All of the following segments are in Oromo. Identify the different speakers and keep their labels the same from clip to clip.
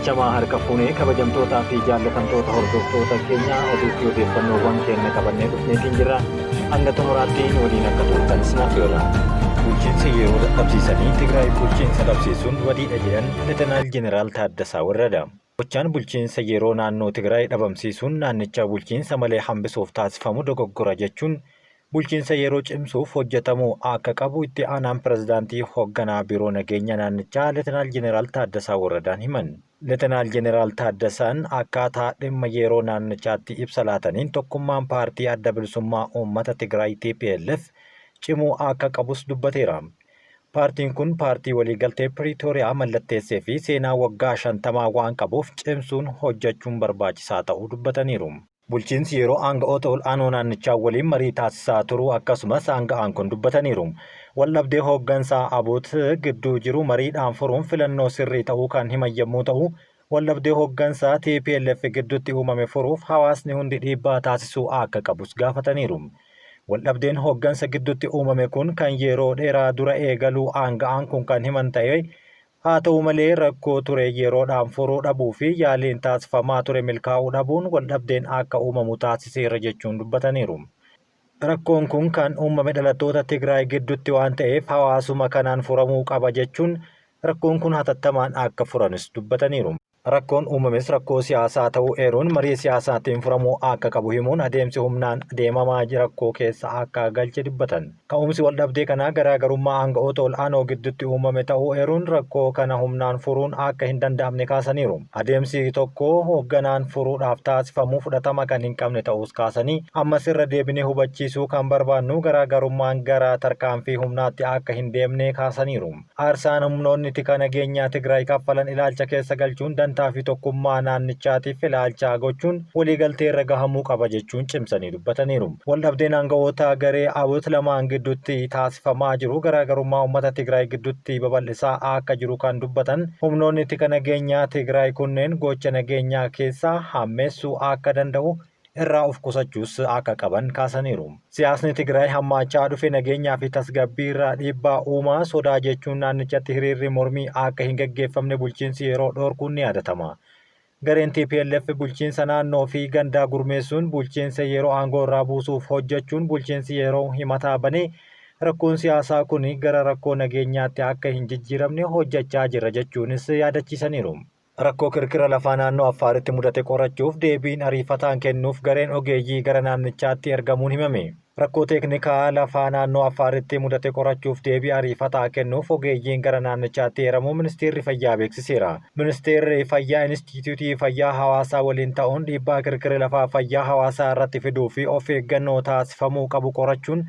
Speaker 1: Ashamaa harka fuunee kabajamtootaa fi jaallatamtoota hordoftoota keenya oduu fi odeeffannoowwan keenya qabannee dhufneetiin jirra. Hanga xumuraattiin waliin akka turtan sinaaf yoola. Bulchiinsa yeroo dadhabsiisanii Tigraay bulchiinsa dhabsiisuun wadiidha jedhan Leetanaal Jeneraal Taaddasaa Warrada. Gochaan bulchiinsa yeroo naannoo Tigraay dhabamsiisuun naannicha bulchiinsa malee hambisuuf taasifamu dogoggora jechuun bulchiinsa yeroo cimsuuf hojjetamuu akka qabu itti aanaan pirezidaantii hoogganaa biiroo nageenya naannichaa Leetanaal Jeneraal Taaddasaa Warradaan himan. Leetanaal Jeneraal Taaddasaan akkaataa dhimma yeroo naannichaatti ibsa laataniin tokkummaan paartii adda bilisummaa uummata Tigraay TPLF cimuu akka qabus dubbateera. Paartiin kun paartii waliigaltee Piriitooriyaa mallatteessee fi seenaa waggaa 50 waan qabuuf cimsuun hojjechuun barbaachisaa ta'uu dubbataniiru. Bulchiinsi yeroo aanga'oota ol'aanoo naannichaa waliin marii taasisaa turuu akkasumas aanga'aan kun dubbataniiru. Waldhabdee hooggansaa Abuut gidduu jiru mariidhaan furuun filannoo sirrii ta'uu kan himan yommuu ta'u, waldhabdee hooggansaa TPLF gidduutti uumame furuuf hawaasni hundi dhiibbaa taasisuu akka qabus gaafataniiru. Waldhabdeen hooggansa gidduutti uumame kun kan yeroo dheeraa dura eegaluu aanga'aan kun kan himan ta'e, haa ta'u malee rakkoo ture yeroodhaan furuu dhabuu fi yaaliin taasifamaa ture milkaa'uu dhabuun waldhabdeen akka uumamu taasiseera jechuun dubbataniiru. Rakkoon kun kan uumame dhalattoota Tigraay gidduutti waan ta'eef hawaasuma kanaan furamuu qaba jechuun rakkoon kun hatattamaan akka furanis dubbataniiru. Rakkoon uumames rakkoo siyaasaa ta'uu eeruun marii siyaasaatiin furamuu akka qabu himuun adeemsi humnaan deemamaa rakkoo keessa akka galche dubbatan. Ka'umsi waldhabdee kanaa garaagarummaa aanga'oota ol'aanoo gidduutti uumame ta'uu eeruun rakkoo kana humnaan furuun akka hin danda'amne kaasaniiru. Adeemsi tokko hoogganaan furuudhaaf taasifamu fudhatama kan hin qabne ta'us kaasanii ammas irra deebinee hubachiisuu kan barbaannu garaagarummaan gara tarkaanfii humnaatti akka hin deemne kaasaniiru. Aarsaan humnoonni tika nageenyaa Tigraay kaffalan ilaalcha keessa galchuun fi tokkummaa naannichaatiif ilaalcha gochuun waliigaltee irra gahamuu qaba jechuun cimsanii dubbataniiru. Waldhabdeen aanga'oota garee Abuut lamaan gidduutti taasifamaa jiru garaagarummaa uummata Tigraay gidduutti babal'isaa akka jiru kan dubbatan humnoonni tika nageenyaa Tigraay kunneen gocha nageenyaa keessaa hammeessuu akka danda'u irraa of qusachuus akka qaban kaasaniiru. Siyaasni Tigraay hammaachaa dhufe nageenyaa fi tasgabbii irraa dhiibbaa uumaa sodaa jechuun naannichatti hiriirri mormii akka hin gaggeeffamne bulchiinsi yeroo dhoorkuun ni yaadatama. Gareen TPLF bulchiinsa naannoo fi gandaa gurmeessuun bulchiinsa yeroo aangoo irraa buusuuf hojjechuun bulchiinsi yeroo himataa banee rakkoon siyaasaa kun gara rakkoo nageenyaatti akka hin jijjiiramne hojjechaa jira jechuunis yaadachiisaniiru. Rakkoo kirkira lafaa naannoo Affaaritti mudate qorachuuf deebiin ariifataan kennuuf gareen ogeeyyii gara naannichaatti ergamuun himame. Rakkoo teeknikaa lafaa naannoo Affaaritti mudate qorachuuf deebii ariifataa kennuuf ogeeyyiin gara naannichaatti eeramuu Ministeerri Fayyaa beeksiseera. Ministeerri Fayyaa Inistituutii Fayyaa Hawaasaa waliin ta'uun dhiibbaa kirkira lafaa fayyaa hawaasaa irratti fiduu fi of eeggannoo taasifamuu qabu qorachuun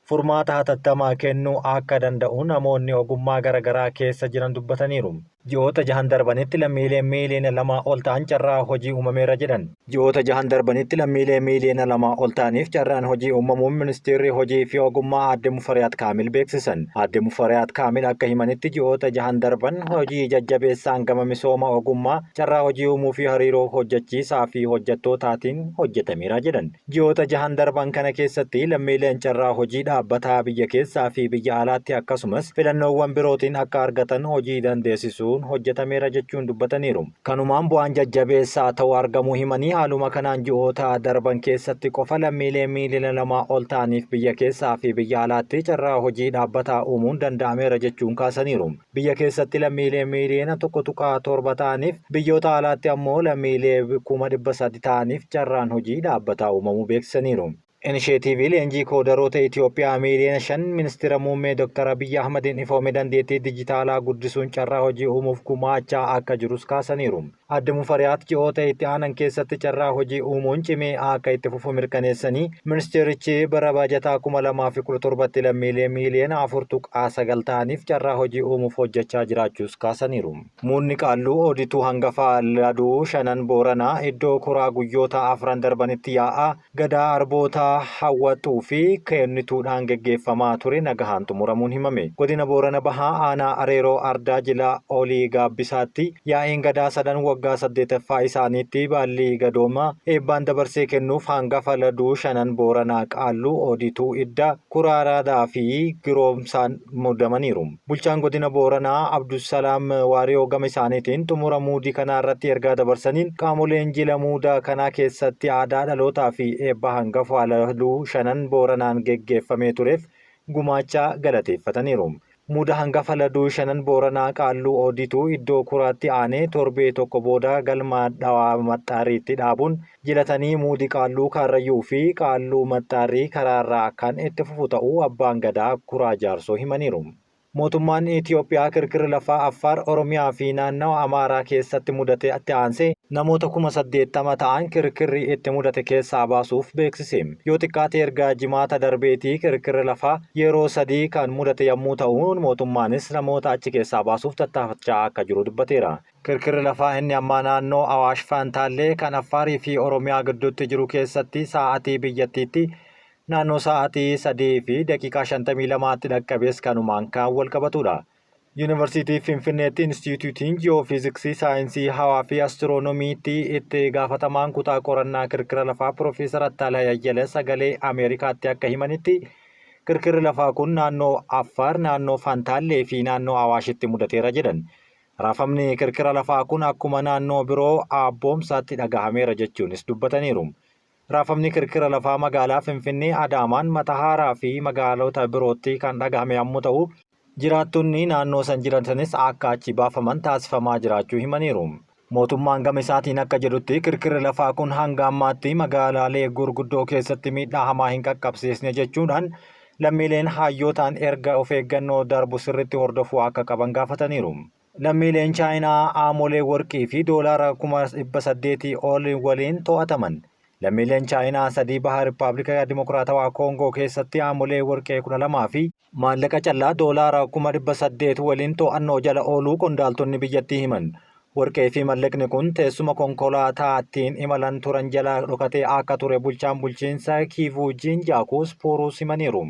Speaker 1: furmaata hatattamaa kennuu akka danda'u namoonni ogummaa garaagaraa keessa jiran dubbataniiru. Ji'oota 6 darbanitti lammiilee miiliyoona 2 ol ta'an carraa hojii uumameera jedhan. Ji'oota 6 darbanitti lammiilee miiliyoona 2 ol ta'aniif carraan hojii uumamuun Ministeerri Hojii fi Ogummaa Aadde Mufariyaat Kaamil beeksisan. Aadde Mufariyaat Kaamil akka himanitti ji'oota 6 darban hojii jajjabeessaan gama misooma ogummaa carraa hojii uumuu fi hariiroo hojjechiisaa fi hojjettootaatiin hojjetameera jedhan. Ji'oota 6 darban kana keessatti lammiileen carraa hojii dhaabbataa biyya keessaa fi biyya alaatti akkasumas filannoowwan birootiin akka argatan hojii dandeessisuu hojjetameera jechuun dubbataniiru. Kanumaan bu'aan jajjabeessaa ta'uu argamuu himanii haaluma kanaan ji'oota darban keessatti qofa lammiilee miiliyoona 2 ol ta'aniif biyya keessaa fi biyya alaatti carraa hojii dhaabbataa uumuun danda'ameera jechuun kaasaniiru. Biyya keessatti lammiilee miiliyoona 1.7 ta'aniif biyyoota alaatti ammoo lammiilee 300,000 ta'aniif carraan hojii dhaabbataa uumamuu beeksisaniiru. Inisheetiivii leenjii koodaroota Itoophiyaa miiliyoona 5 ministeera muummee Dr. Abiyyi Ahmadiin ifoome dandeettii dijitaalaa guddisuun carraa hojii uumuuf gumaachaa akka jirus kaasaniiru. Aadde Mufariyaat ji'oota itti aanan keessatti carraa hojii uumuun cimee akka itti fufu mirkaneessanii ministeerichi bara baajataa 2017tti lammiilee miiliyoona 4.9 ta'aniif carraa hojii uumuuf hojjechaa jiraachuus kaasaniiru. Muunni qaalluu oodituu hangafaa Laduu Shanan Booranaa iddoo kuraa guyyoota 4 darbanitti yaa'aa gadaa arboota hawwatuu fi kennituudhaan geggeeffamaa ture nagahaan xumuramuun himame. Godina Boorana Bahaa aanaa Areeroo Ardaa Jilaa Olii Gaabbisaatti yaa'een gadaa sadan waggaa 8ffaa isaaniitti baallii gadooma eebbaan dabarsee kennuuf hangafa laduu shanan Booranaa Qaalluu Oodituu Iddaa Kuraaraa fi Giroomsaan muudamaniiru. Bulchaan godina Booranaa Abdusalaam Waariyoo gama isaaniitiin xumura muudii kanaa irratti ergaa dabarsaniin qaamoleen jila muudaa kanaa keessatti aadaa dhalootaa fi eebba hangafa laduu shanan Booranaan geggeeffamee tureef gumaacha galateeffataniiru. Muuda hangafa laduu shanan Booranaa Qaalluu Oodituu iddoo kuraatti aanee torbee tokko booda galma dhawaa maxxaariitti dhaabuun jilatanii muudi Qaalluu Kaarrayyuu fi Qaalluu Maxxaarii karaarraa kan itti fufu ta'uu abbaan gadaa Kuraa Jaarsoo himaniiru. Mootummaan Itiyoophiyaa kirkirri lafaa Affaar, Oromiyaa fi naannawa Amaaraa keessatti mudate itti aansee namoota 80,000 ta'an kirkirri itti mudate keessaa baasuuf beeksise. Yoo xiqqaate erga jimaata darbeetii kirkirri lafaa yeroo 3 kan mudate yommuu ta'u mootummaanis namoota achi keessaa baasuuf tattaafachaa akka jiru dubbateera. Kirkirri lafaa inni ammaa naannoo Awaash Fantaallee kan Affaarii fi Oromiyaa gidduutti jiru keessatti sa'aatii biyyattiitti naannoo sa'aatii 3 fi daqiiqaa 52tti dhaqqabees kanumaan kan wal qabatudha. Yuunivarsiitii Finfinneetti Inistitiyuutiin Ji'oofiiziksii Saayinsii Hawaa fi Astiroonomiitti itti gaafatamaan kutaa qorannaa kirkira lafaa Piroofeesar Attaalaa Ayyalee sagalee Ameerikaatti akka himanitti kirkirri lafaa kun naannoo Affaar, naannoo Fantaallee fi naannoo Awaashitti mudateera jedhan. Raafamni kirkira lafaa kun akkuma naannoo biroo abboomsaatti dhagahameera jechuunis dubbataniiru. Raafamni kirkira lafaa magaalaa Finfinnee, Adaamaan, Matahaaraa fi magaalota birootti kan dhagahame yommuu ta'u, jiraattonni naannoo san jiratanis akka achi baafaman taasifamaa jiraachuu himaniiru. Mootummaan gama isaatiin akka jedhutti kirkirri lafaa kun hanga ammaatti magaalaalee gurguddoo keessatti miidhaa hamaa hin qaqqabsiisne jechuudhaan lammiileen hayyootaan erga of eeggannoo darbu sirriitti hordofuu akka qaban gaafataniiru. Lammiileen Chaayinaa aamolee warqii fi doolaara 800 ol waliin to'ataman. Lammiileen Chaayinaa 3 baha Rippaabilika Dimokiraatawaa Koongoo keessatti aamolee warqee 12 fi maallaqa callaa doolaara 800 waliin to'annoo jala ooluu qondaaltonni biyyattii himan. Warqee fi maallaqni kun teessuma konkolaataattiin imalan turan jala dhokatee akka ture bulchaan bulchiinsa Kiivuu Jinjaakuus Puuruus himaniiru.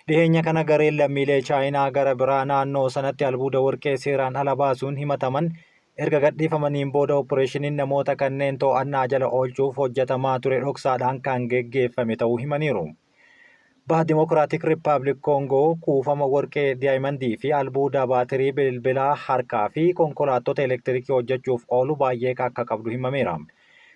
Speaker 1: Dhiheenya kana gareen lammiilee Chaayinaa gara biraa naannoo sanatti albuuda warqee seeraan ala baasuun himataman erga gadhiifamaniin booda opereeshiniin namoota kanneen to'annaa jala oolchuuf hojjetamaa ture dhoksaadhaan kan geggeeffame ta'uu himaniiru. Baha Dimokiraatik Rippaabilik Koongoo kuufama warqee daayimandii fi albuuda baatirii bilbilaa harkaa fi konkolaattota elektirikii hojjechuuf oolu baay'ee akka qabdu himameera.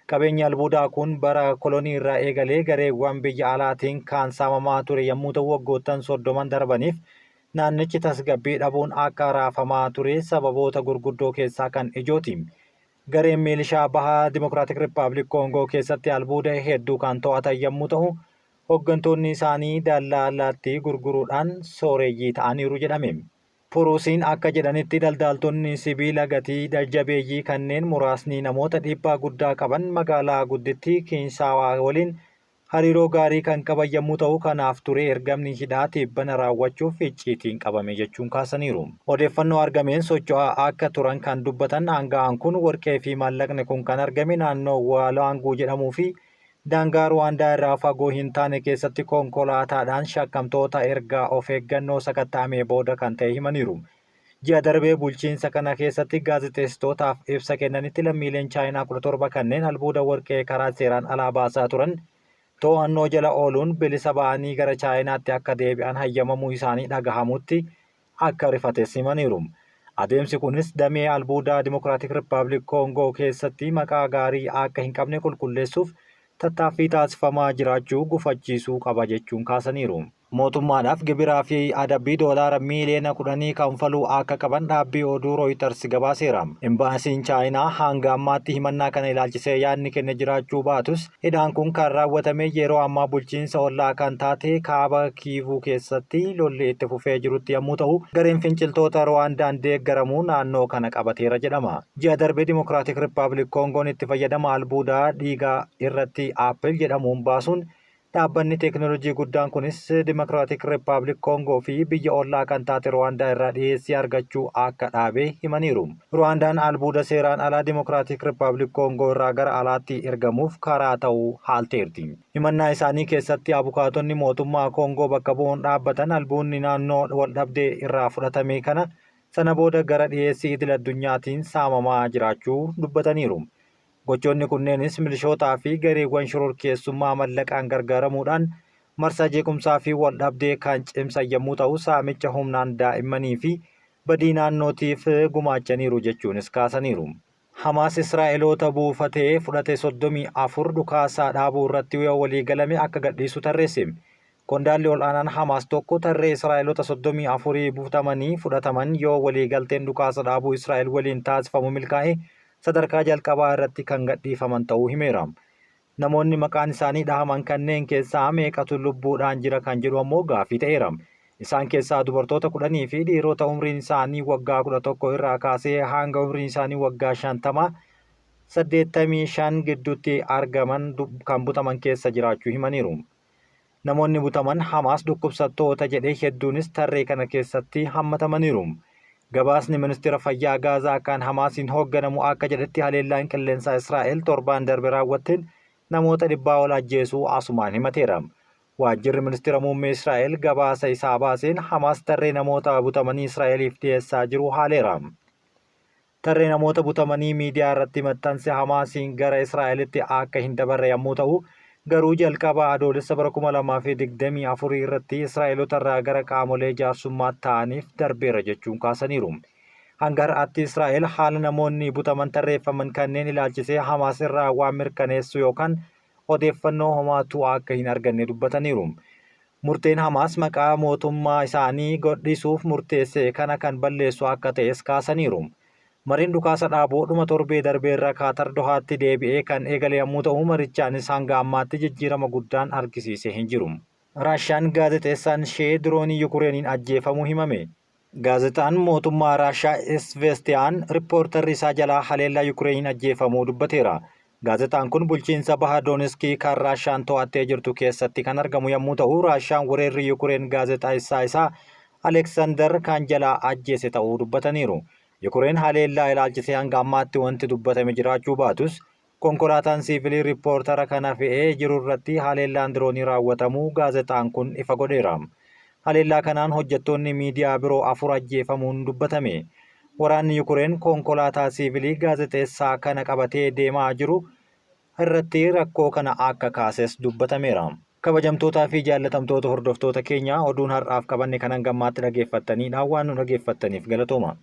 Speaker 1: Qabeenyi albuudaa kun bara kolonii irraa eegalee gareewwan biyya alaatiin kan saamamaa ture yommuu ta'u waggoottan 30 darbaniif naannichi tasgabbii dhabuun akka raafamaa ture sababoota gurguddoo keessaa kan ijooti. Gareen milishaa baha Dimokiraatik Rippaabilik Koongoo keessatti albuuda hedduu kan to'atan yommuu ta'u hooggantoonni isaanii dallaalaatti gurguruudhaan sooreyyii ta'aniiru jedhame. Puruusiin akka jedhanitti daldaaltonni sibiila gatii jajjabeeyyii kanneen muraasni namoota dhiibbaa guddaa qaban magaalaa guddittii Kinshawaa waliin hariiroo gaarii kan qaban yommuu ta'u kanaaf ture ergamni hidhaa tibbana raawwachuuf icciitiin qabame jechuun kaasaniiru. Odeeffannoo argameen socho'aa akka turan kan dubbatan aanga'aan kun warqee fi maallaqni kun kan argame naannoo Waalaanguu jedhamuu fi daangaa Ruwaandaa irraa fagoo hin taane keessatti konkolaataadhaan shakkamtoota erga of eeggannoo sakatta'amee booda kan ta'e himaniiru. Ji'a darbee bulchiinsa kana keessatti gaazexeessitootaaf ibsa kennanitti lammiileen Chaayinaa 17 kanneen albuuda warqee karaa seeraan alaa baasaa turan to'annoo jala ooluun bilisa ba'anii gara Chaayinaatti akka deebi'an hayyamamuu isaanii dhagahamutti akka rifates himaniiru. Adeemsi kunis damee albuudaa Dimokiraatik Rippaabilik Koongoo keessatti maqaa gaarii akka hin qabne qulqulleessuuf tattaaffii taasifamaa jiraachuu gufachiisuu qaba jechuun kaasaniiru. Mootummaadhaaf gibiraa fi adabbii doolaara miiliyoona 10 kanfaluu akka qaban dhaabbii oduu Rooyiters gabaaseera. Imbaasiin Chaayinaa hanga ammaatti himannaa kana ilaalchisee yaadni kenne jiraachuu baatus hidhaan kun kan raawwatame yeroo ammaa bulchiinsa ollaa kan taate kaaba Kiivuu keessatti lolli itti fufee jirutti yommuu ta'u gareen finciltoota Ruwaandaan deeggaramuu naannoo kana qabateera jedhama. Ji'a darbee Dimokiraatik Rippaabilik Koongoon itti fayyadama albuudaa dhiigaa irratti Aappil jedhamuun baasuun Dhaabbanni teekinooloojii guddaan kunis Dimokiraatik Rippaabilik Koongoo fi biyya ollaa kan taate Ruwaandaa irraa dhiyeessii argachuu akka dhaabe himaniiru. Ruwaandaan albuuda seeraan alaa Dimokiraatik Rippaabilik Koongoo irraa gara alaatti ergamuuf karaa ta'uu haalteerti. Himannaa isaanii keessatti abukaatonni mootummaa Koongoo bakka bu'uun dhaabbatan albuudni naannoo waldhabdee irraa fudhatame kana sana booda gara dhiyeessii idil addunyaatiin saamamaa jiraachuu dubbataniiru. Gochoonni kunneenis milishootaa fi gareewwan shororkeessummaa mallaqaan gargaaramuudhaan marsaa jeequmsaa fi waldhabdee kan cimsan yommuu ta'u, saamicha humnaan daa'immanii fi badii naannootiif gumaachaniiru jechuunis kaasaniiru. Hamaas Israa'eloota buufatee fudhate 34 dhukaasaa dhaabuu irratti yoo walii galame akka gadhiisu tarreesse. Qondaalli ol'aanaan Hamaas tokko tarree Israa'eloota 34 buutamanii fudhataman yoo walii galteen dhukaasa dhaabuu Israa'el waliin taasifamu milkaa'e sadarkaa jalqabaa irratti kan gadhiifaman ta'uu himeera. Namoonni maqaan isaanii dhahaman kanneen keessaa meeqatu lubbuudhaan jira kan jedhu ammoo gaafii ta'eera. Isaan keessaa dubartoota 10 fi dhiirota umriin isaanii waggaa 11 irraa kaasee hanga umriin isaanii waggaa 85 gidduutti argaman kan butaman keessa jiraachuu himaniiru. Namoonni butaman Hamaas dhukkubsattoota jedhee hedduunis tarree kana keessatti hammatamaniiru. Gabaasni ministeera fayyaa Gaazaa kan Hamaasiin hoogganamu akka jedhetti haleellaan qilleensaa Israa'el torbaan darbe raawwatteen namoota 100 ol ajjeesuu asumaan himateera. Waajjirri ministeera muummee Israa'el gabaasa isaa baaseen Hamaas tarree namoota butamanii Israa'eliif dhiyeessaa jiru haaleera. Tarree namoota butamanii miidiyaa irratti maxxanse Hamaasiin gara Israa'elitti akka hin dabarre yommuu ta'u, garuu jalqaba adoolessa bara 2024 irratti Israa'eloota irraa gara qaamolee jaarsummaa ta'aniif darbeera jechuun kaasaniiru. Hanga har'aatti Israa'el haala namoonni butaman tarreeffaman kanneen ilaalchisee Hamaas irraa waan mirkaneessu yookaan odeeffannoo homaatu akka hin arganne dubbataniiru. Murteen Hamaas maqaa mootummaa isaanii godhisuuf murteesse kana kan balleessu akka ta'es kaasaniiru. Mariin dhukaasa dhaabuu dhuma torbee darbeerra Kaatar Dohaatti deebi'ee kan eegale yommuu ta'u, marichaanis hanga ammaatti jijjiirama guddaan argisiisee hin jiru. Raashiyaan gaazexeessaan ishee diroonii Yukureeniin ajjeefamuu himame. Gaazexaan mootummaa Raashiyaa Isveestiyaan riippoortarri isaa jalaa haleellaa Yukureeniin ajjeefamuu dubbateera. Gaazexaan kun bulchiinsa Baha Doonetskii kan Raashiyaan to'attee jirtu keessatti kan argamu yommuu ta'u, Raashiyaan weerarri Yukureen gaazexeessaa isaa Aleksaandar kan jalaa ajjeese ta'uu dubbataniiru. Yukureen haleellaa ilaalchisee hanga ammaatti wanti dubbatame jiraachuu baatus konkolaataan siivilii riippoortara kana fe'ee jiru irratti haleellaan diroonii raawwatamuu gaazexaan kun ifa godheera. Haleellaa kanaan hojjettoonni miidiyaa biroo 4 ajjeefamuun dubbatame. Waraanni Yukureen konkolaataa siivilii gaazexeessaa kana qabatee deemaa jiru irratti rakkoo kana akka kaases dubbatameera. Kabajamtootaa fi jaallatamtoota hordoftoota keenya oduun har'aaf qabanne kan hanga ammaatti dhageeffattaniidha. Waan nu dhageeffattaniif galatooma.